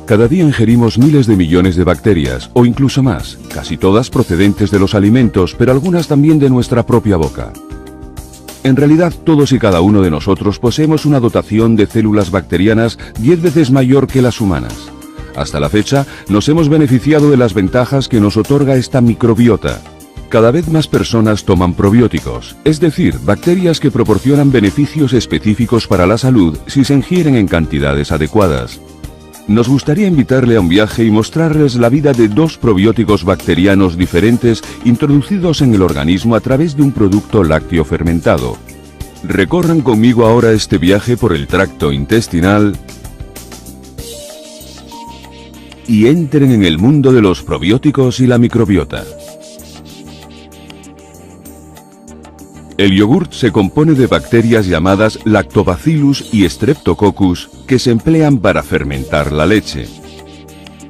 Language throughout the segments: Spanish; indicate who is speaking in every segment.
Speaker 1: Cada día ingerimos miles de millones de bacterias, o incluso más, casi todas procedentes de los alimentos, pero algunas también de nuestra propia boca. En realidad, todos y cada uno de nosotros poseemos una dotación de células bacterianas 10 veces mayor que las humanas. Hasta la fecha, nos hemos beneficiado de las ventajas que nos otorga esta microbiota. Cada vez más personas toman probióticos, es decir, bacterias que proporcionan beneficios específicos para la salud si se ingieren en cantidades adecuadas. Nos gustaría invitarle a un viaje y mostrarles la vida de dos probióticos bacterianos diferentes introducidos en el organismo a través de un producto lácteo fermentado. Recorran conmigo ahora este viaje por el tracto intestinal y entren en el mundo de los probióticos y la microbiota. El yogurt se compone de bacterias llamadas Lactobacillus y Streptococcus que se emplean para fermentar la leche.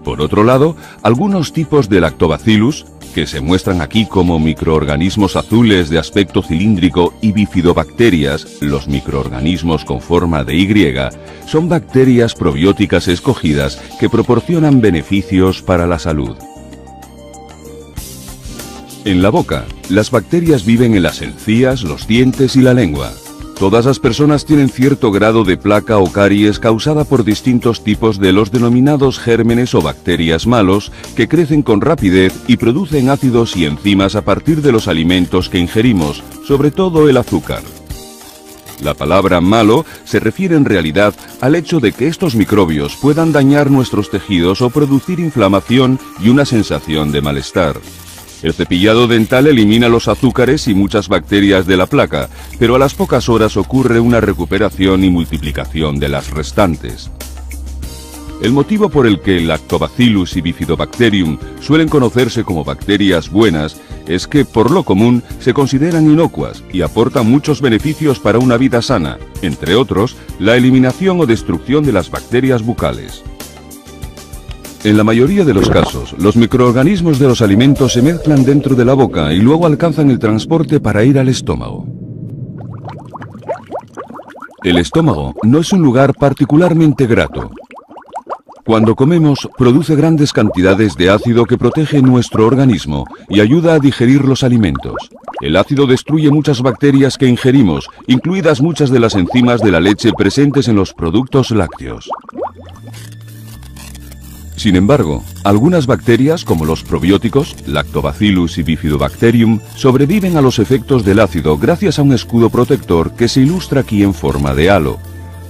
Speaker 1: Por otro lado, algunos tipos de Lactobacillus, que se muestran aquí como microorganismos azules de aspecto cilíndrico, y bifidobacterias, los microorganismos con forma de Y, son bacterias probióticas escogidas que proporcionan beneficios para la salud. En la boca, las bacterias viven en las encías, los dientes y la lengua. Todas las personas tienen cierto grado de placa o caries causada por distintos tipos de los denominados gérmenes o bacterias malos que crecen con rapidez y producen ácidos y enzimas a partir de los alimentos que ingerimos, sobre todo el azúcar. La palabra malo se refiere en realidad al hecho de que estos microbios puedan dañar nuestros tejidos o producir inflamación y una sensación de malestar. El cepillado dental elimina los azúcares y muchas bacterias de la placa, pero a las pocas horas ocurre una recuperación y multiplicación de las restantes. El motivo por el que Lactobacillus y Bifidobacterium suelen conocerse como bacterias buenas es que, por lo común, se consideran inocuas y aportan muchos beneficios para una vida sana, entre otros, la eliminación o destrucción de las bacterias bucales. En la mayoría de los casos, los microorganismos de los alimentos se mezclan dentro de la boca y luego alcanzan el transporte para ir al estómago. El estómago no es un lugar particularmente grato. Cuando comemos, produce grandes cantidades de ácido que protege nuestro organismo y ayuda a digerir los alimentos. El ácido destruye muchas bacterias que ingerimos, incluidas muchas de las enzimas de la leche presentes en los productos lácteos. Sin embargo, algunas bacterias, como los probióticos, Lactobacillus y Bifidobacterium, sobreviven a los efectos del ácido gracias a un escudo protector que se ilustra aquí en forma de halo.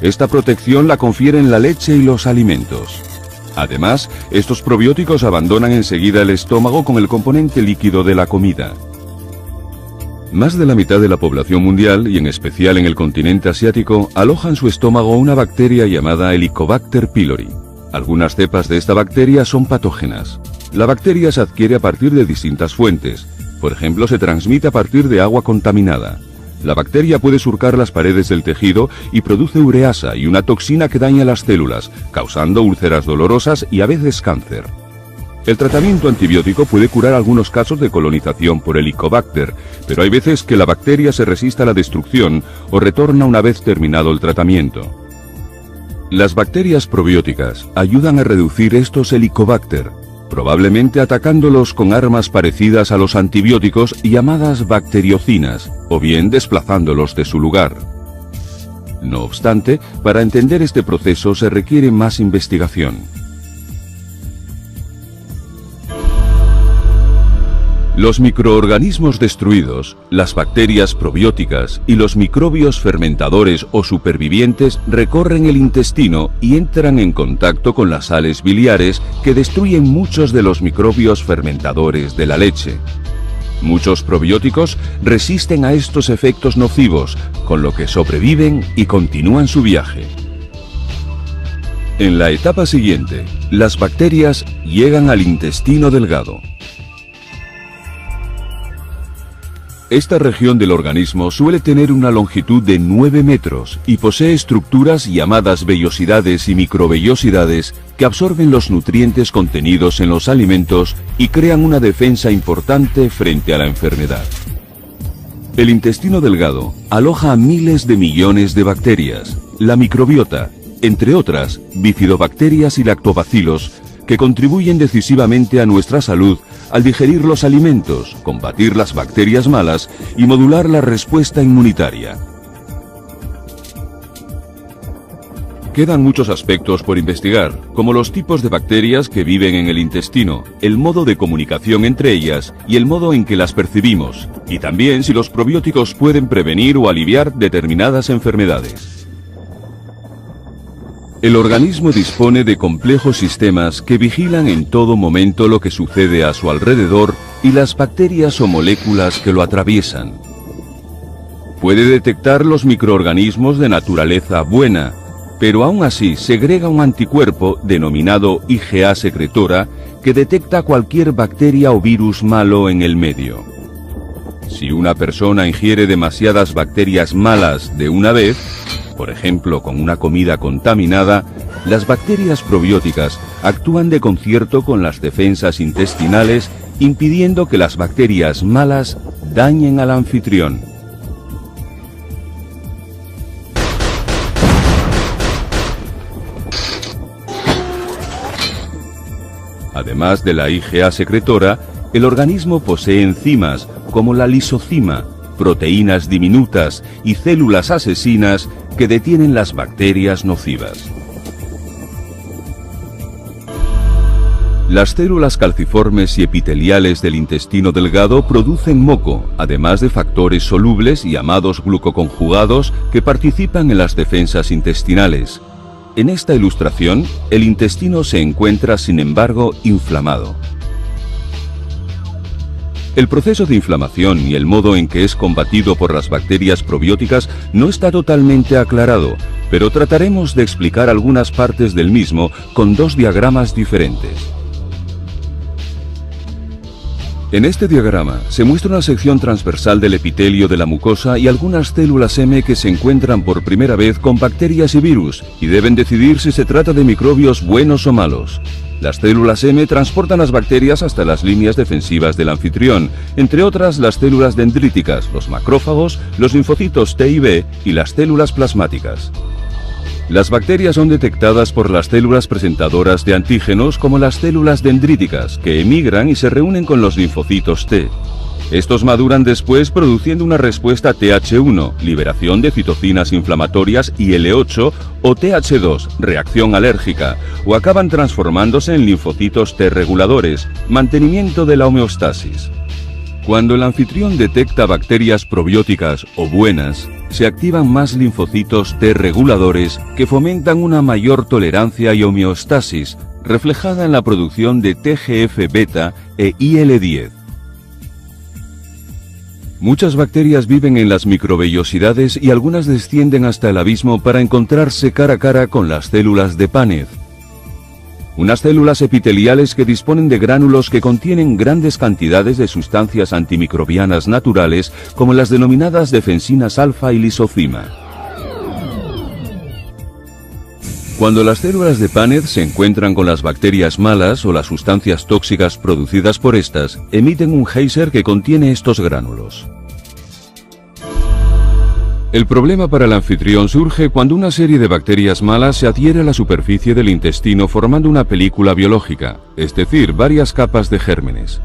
Speaker 1: Esta protección la confieren la leche y los alimentos. Además, estos probióticos abandonan enseguida el estómago con el componente líquido de la comida. Más de la mitad de la población mundial, y en especial en el continente asiático, aloja en su estómago una bacteria llamada Helicobacter pylori. Algunas cepas de esta bacteria son patógenas. La bacteria se adquiere a partir de distintas fuentes. Por ejemplo, se transmite a partir de agua contaminada. La bacteria puede surcar las paredes del tejido y produce ureasa y una toxina que daña las células, causando úlceras dolorosas y a veces cáncer. El tratamiento antibiótico puede curar algunos casos de colonización por Helicobacter, pero hay veces que la bacteria se resiste a la destrucción o retorna una vez terminado el tratamiento. Las bacterias probióticas ayudan a reducir estos Helicobacter, probablemente atacándolos con armas parecidas a los antibióticos llamadas bacteriocinas, o bien desplazándolos de su lugar. No obstante, para entender este proceso se requiere más investigación. Los microorganismos destruidos, las bacterias probióticas y los microbios fermentadores o supervivientes recorren el intestino y entran en contacto con las sales biliares que destruyen muchos de los microbios fermentadores de la leche. Muchos probióticos resisten a estos efectos nocivos, con lo que sobreviven y continúan su viaje. En la etapa siguiente, las bacterias llegan al intestino delgado. Esta región del organismo suele tener una longitud de 9 metros y posee estructuras llamadas vellosidades y microvellosidades que absorben los nutrientes contenidos en los alimentos y crean una defensa importante frente a la enfermedad. El intestino delgado aloja a miles de millones de bacterias, la microbiota, entre otras, bifidobacterias y lactobacilos, que contribuyen decisivamente a nuestra salud al digerir los alimentos, combatir las bacterias malas y modular la respuesta inmunitaria. Quedan muchos aspectos por investigar, como los tipos de bacterias que viven en el intestino, el modo de comunicación entre ellas y el modo en que las percibimos, y también si los probióticos pueden prevenir o aliviar determinadas enfermedades. El organismo dispone de complejos sistemas que vigilan en todo momento lo que sucede a su alrededor y las bacterias o moléculas que lo atraviesan. Puede detectar los microorganismos de naturaleza buena, pero aún así segrega un anticuerpo denominado IgA secretora que detecta cualquier bacteria o virus malo en el medio. Si una persona ingiere demasiadas bacterias malas de una vez, por ejemplo con una comida contaminada, las bacterias probióticas actúan de concierto con las defensas intestinales, impidiendo que las bacterias malas dañen al anfitrión. Además de la IgA secretora, el organismo posee enzimas como la lisozima, proteínas diminutas y células asesinas que detienen las bacterias nocivas. Las células calciformes y epiteliales del intestino delgado producen moco, además de factores solubles llamados glucoconjugados que participan en las defensas intestinales. En esta ilustración, el intestino se encuentra, sin embargo, inflamado. El proceso de inflamación y el modo en que es combatido por las bacterias probióticas no está totalmente aclarado, pero trataremos de explicar algunas partes del mismo con dos diagramas diferentes. En este diagrama se muestra una sección transversal del epitelio de la mucosa y algunas células M que se encuentran por primera vez con bacterias y virus y deben decidir si se trata de microbios buenos o malos. Las células M transportan las bacterias hasta las líneas defensivas del anfitrión, entre otras las células dendríticas, los macrófagos, los linfocitos T y B y las células plasmáticas. Las bacterias son detectadas por las células presentadoras de antígenos como las células dendríticas, que emigran y se reúnen con los linfocitos T. Estos maduran después produciendo una respuesta Th1, liberación de citocinas inflamatorias, y L8 o Th2, reacción alérgica, o acaban transformándose en linfocitos T reguladores, mantenimiento de la homeostasis. Cuando el anfitrión detecta bacterias probióticas o buenas, se activan más linfocitos T reguladores que fomentan una mayor tolerancia y homeostasis, reflejada en la producción de TGF-beta e IL-10. Muchas bacterias viven en las microvellosidades y algunas descienden hasta el abismo para encontrarse cara a cara con las células de Paneth. Unas células epiteliales que disponen de gránulos que contienen grandes cantidades de sustancias antimicrobianas naturales, como las denominadas defensinas alfa y lisozima. Cuando las células de Paneth se encuentran con las bacterias malas o las sustancias tóxicas producidas por estas, emiten un geyser que contiene estos gránulos. El problema para el anfitrión surge cuando una serie de bacterias malas se adhiere a la superficie del intestino formando una película biológica, es decir, varias capas de gérmenes.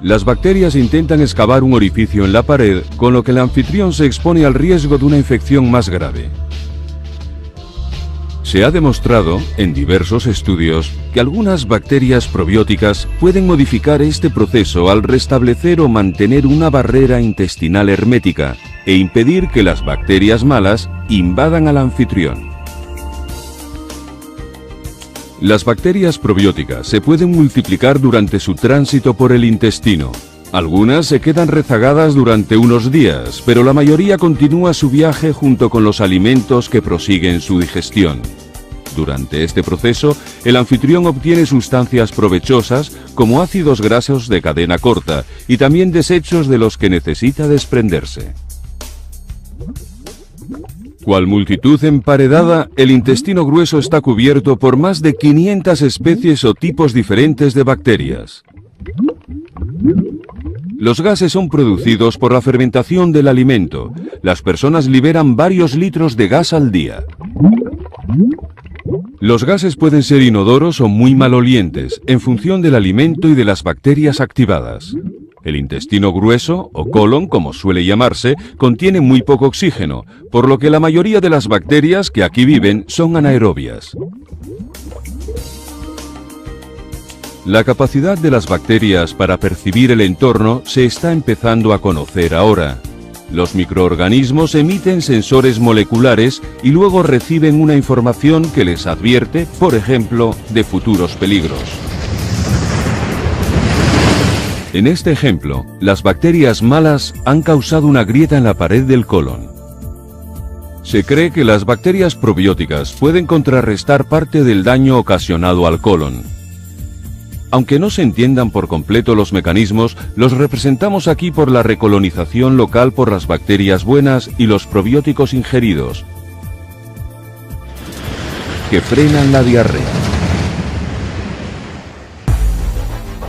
Speaker 1: Las bacterias intentan excavar un orificio en la pared, con lo que el anfitrión se expone al riesgo de una infección más grave. Se ha demostrado, en diversos estudios, que algunas bacterias probióticas pueden modificar este proceso al restablecer o mantener una barrera intestinal hermética e impedir que las bacterias malas invadan al anfitrión. Las bacterias probióticas se pueden multiplicar durante su tránsito por el intestino. Algunas se quedan rezagadas durante unos días, pero la mayoría continúa su viaje junto con los alimentos que prosiguen su digestión. Durante este proceso, el anfitrión obtiene sustancias provechosas como ácidos grasos de cadena corta y también desechos de los que necesita desprenderse. Cual multitud emparedada, el intestino grueso está cubierto por más de 500 especies o tipos diferentes de bacterias. Los gases son producidos por la fermentación del alimento. Las personas liberan varios litros de gas al día. Los gases pueden ser inodoros o muy malolientes, en función del alimento y de las bacterias activadas. El intestino grueso, o colon, como suele llamarse, contiene muy poco oxígeno, por lo que la mayoría de las bacterias que aquí viven son anaerobias. La capacidad de las bacterias para percibir el entorno se está empezando a conocer ahora. Los microorganismos emiten sensores moleculares y luego reciben una información que les advierte, por ejemplo, de futuros peligros. En este ejemplo, las bacterias malas han causado una grieta en la pared del colon. Se cree que las bacterias probióticas pueden contrarrestar parte del daño ocasionado al colon. Aunque no se entiendan por completo los mecanismos, los representamos aquí por la recolonización local por las bacterias buenas y los probióticos ingeridos, que frenan la diarrea.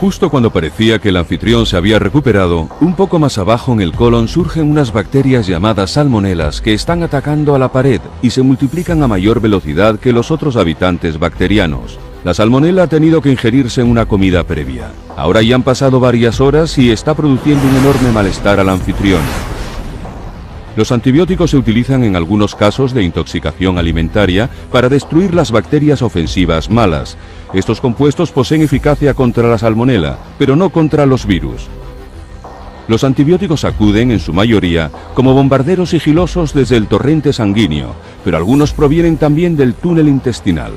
Speaker 1: Justo cuando parecía que el anfitrión se había recuperado, un poco más abajo en el colon surgen unas bacterias llamadas salmonelas que están atacando a la pared y se multiplican a mayor velocidad que los otros habitantes bacterianos. La salmonela ha tenido que ingerirse en una comida previa. Ahora ya han pasado varias horas y está produciendo un enorme malestar al anfitrión. Los antibióticos se utilizan en algunos casos de intoxicación alimentaria para destruir las bacterias ofensivas malas. Estos compuestos poseen eficacia contra la salmonela, pero no contra los virus. Los antibióticos acuden, en su mayoría, como bombarderos sigilosos desde el torrente sanguíneo, pero algunos provienen también del túnel intestinal.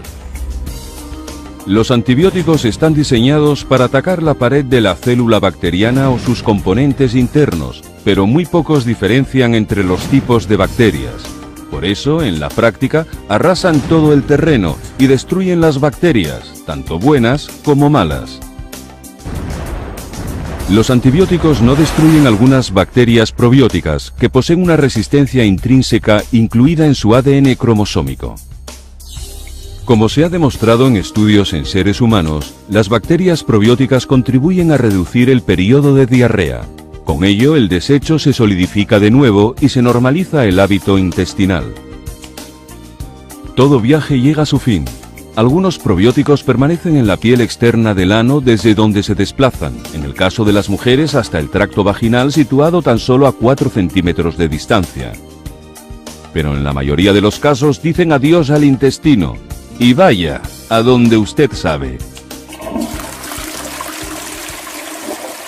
Speaker 1: Los antibióticos están diseñados para atacar la pared de la célula bacteriana o sus componentes internos, pero muy pocos diferencian entre los tipos de bacterias. Por eso, en la práctica, arrasan todo el terreno y destruyen las bacterias, tanto buenas como malas. Los antibióticos no destruyen algunas bacterias probióticas que poseen una resistencia intrínseca incluida en su ADN cromosómico. Como se ha demostrado en estudios en seres humanos, las bacterias probióticas contribuyen a reducir el periodo de diarrea. Con ello, el desecho se solidifica de nuevo y se normaliza el hábito intestinal. Todo viaje llega a su fin. Algunos probióticos permanecen en la piel externa del ano desde donde se desplazan, en el caso de las mujeres hasta el tracto vaginal situado tan solo a 4 centímetros de distancia. Pero en la mayoría de los casos dicen adiós al intestino. Y vaya, a donde usted sabe.